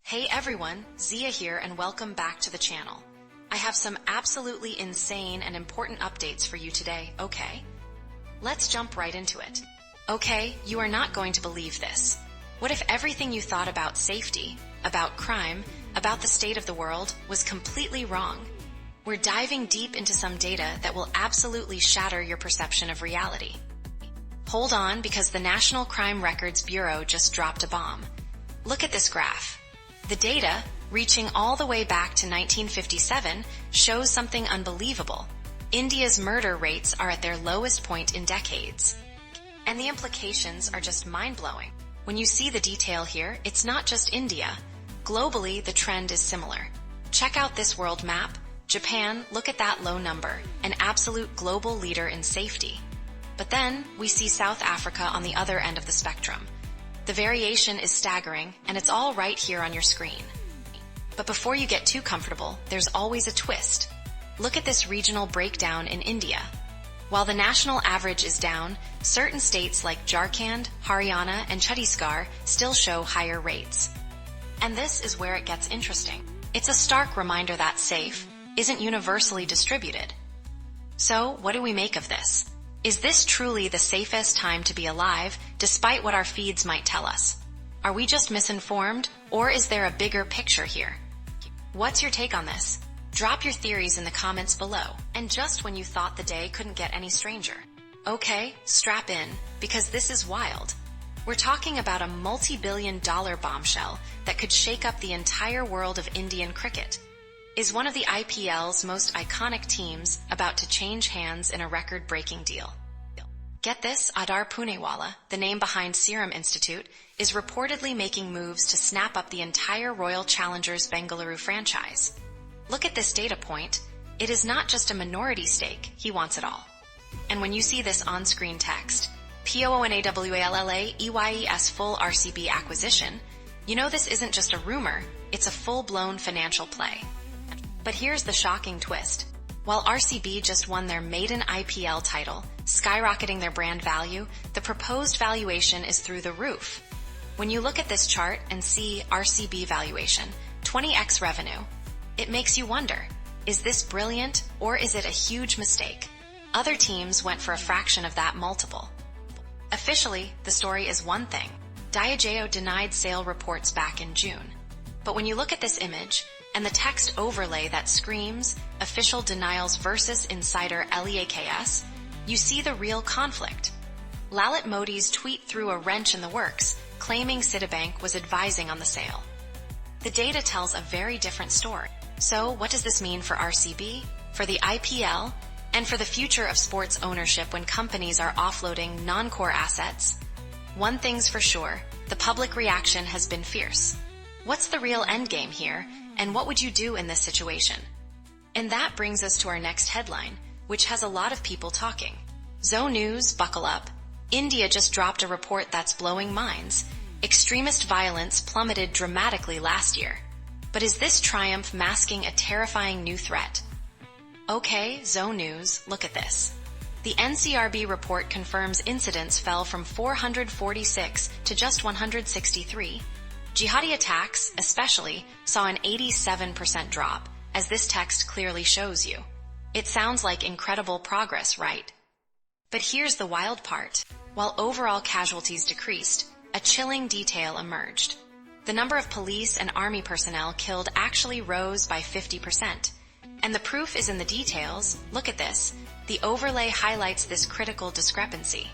Hey everyone, Zia here and welcome back to the channel. I have some absolutely insane and important updates for you today, okay? Let's jump right into it. Okay, you are not going to believe this. What if everything you thought about safety, about crime, about the state of the world was completely wrong? We're diving deep into some data that will absolutely shatter your perception of reality. Hold on, because the National Crime Records Bureau just dropped a bomb. Look at this graph. The data, reaching all the way back to 1957, shows something unbelievable. India's murder rates are at their lowest point in decades. And the implications are just mind-blowing. When you see the detail here, it's not just India. Globally, the trend is similar. Check out this world map. Japan, look at that low number, an absolute global leader in safety. But then, we see South Africa on the other end of the spectrum. The variation is staggering, and it's all right here on your screen. But before you get too comfortable, there's always a twist. Look at this regional breakdown in India. While the national average is down, certain states like Jharkhand, Haryana, and Chhattisgarh still show higher rates. And this is where it gets interesting. It's a stark reminder that safe isn't universally distributed. So, what do we make of this? Is this truly the safest time to be alive, despite what our feeds might tell us? Are we just misinformed, or is there a bigger picture here? What's your take on this? Drop your theories in the comments below, and just when you thought the day couldn't get any stranger. Okay, strap in, because this is wild. We're talking about a multi-billion-dollar bombshell that could shake up the entire world of Indian cricket. Is one of the IPL's most iconic teams about to change hands in a record-breaking deal? Get this, Adar Poonewalla, the name behind Serum Institute, is reportedly making moves to snap up the entire Royal Challengers Bengaluru franchise. Look at this data point. It is not just a minority stake, he wants it all. And when you see this on-screen text, POONAWALLAEYES full RCB acquisition, you know this isn't just a rumor, it's a full-blown financial play. But here's the shocking twist. While RCB just won their maiden IPL title, skyrocketing their brand value, the proposed valuation is through the roof. When you look at this chart and see RCB valuation, 20x revenue, it makes you wonder, is this brilliant or is it a huge mistake? Other teams went for a fraction of that multiple. Officially, the story is one thing. Diageo denied sale reports back in June. But when you look at this image, and the text overlay that screams official denials versus insider LEAKS, you see the real conflict. Lalit Modi's tweet threw a wrench in the works, claiming Citibank was advising on the sale. The data tells a very different story. So what does this mean for RCB, for the IPL, and for the future of sports ownership when companies are offloading non-core assets? One thing's for sure, the public reaction has been fierce. What's the real endgame here? And what would you do in this situation? And that brings us to our next headline, which has a lot of people talking. Zo News, buckle up. India just dropped a report that's blowing minds. Extremist violence plummeted dramatically last year. But is this triumph masking a terrifying new threat? Okay, Zo News, look at this. The NCRB report confirms incidents fell from 446 to just 163. Jihadi attacks, especially, saw an 87% drop, as this text clearly shows you. It sounds like incredible progress, right? But here's the wild part. While overall casualties decreased, a chilling detail emerged. The number of police and army personnel killed actually rose by 50%. And the proof is in the details. Look at this. The overlay highlights this critical discrepancy.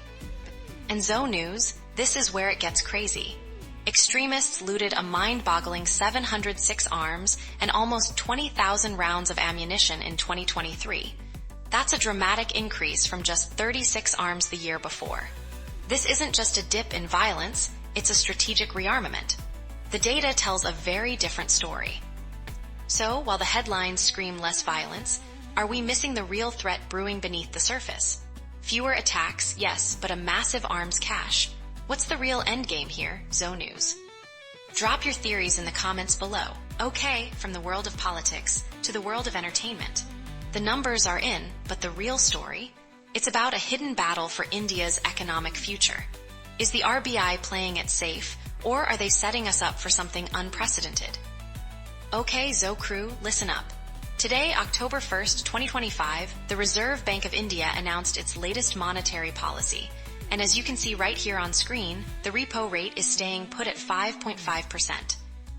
And Zo News, this is where it gets crazy. Extremists looted a mind-boggling 706 arms and almost 20,000 rounds of ammunition in 2023. That's a dramatic increase from just 36 arms the year before. This isn't just a dip in violence, it's a strategic rearmament. The data tells a very different story. So, while the headlines scream less violence, are we missing the real threat brewing beneath the surface? Fewer attacks, yes, but a massive arms cache. What's the real endgame here, Zo News? Drop your theories in the comments below. Okay, from the world of politics to the world of entertainment. The numbers are in, but the real story? It's about a hidden battle for India's economic future. Is the RBI playing it safe, or are they setting us up for something unprecedented? Okay, Zo crew, listen up. Today, October 1st, 2025, the Reserve Bank of India announced its latest monetary policy. And as you can see right here on screen, the repo rate is staying put at 5.5%.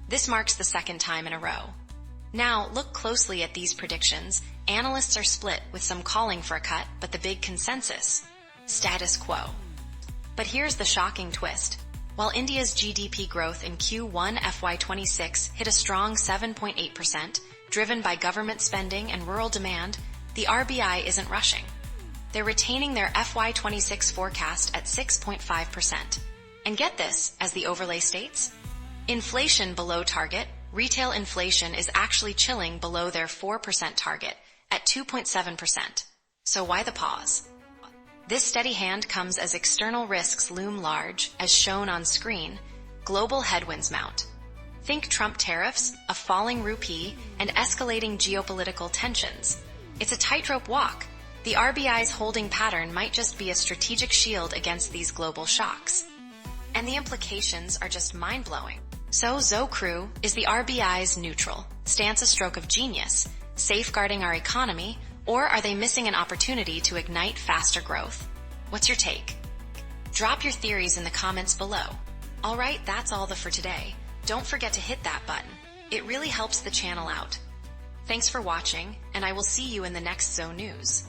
This marks the second time in a row. Now, look closely at these predictions. Analysts are split, with some calling for a cut, but the big consensus: status quo. But here's the shocking twist. While India's GDP growth in Q1 FY26 hit a strong 7.8%, driven by government spending and rural demand, the RBI isn't rushing. They're retaining their FY26 forecast at 6.5%. And get this, as the overlay states, inflation below target, retail inflation is actually chilling below their 4% target at 2.7%. So why the pause? This steady hand comes as external risks loom large, as shown on screen. Global headwinds mount. Think Trump tariffs, a falling rupee, and escalating geopolitical tensions. It's a tightrope walk. The RBI's holding pattern might just be a strategic shield against these global shocks. And the implications are just mind-blowing. So, Zo crew, is the RBI's neutral stance a stroke of genius, safeguarding our economy, or are they missing an opportunity to ignite faster growth? What's your take? Drop your theories in the comments below. Alright, that's all for today. Don't forget to hit that button. It really helps the channel out. Thanks for watching, and I will see you in the next Zo News.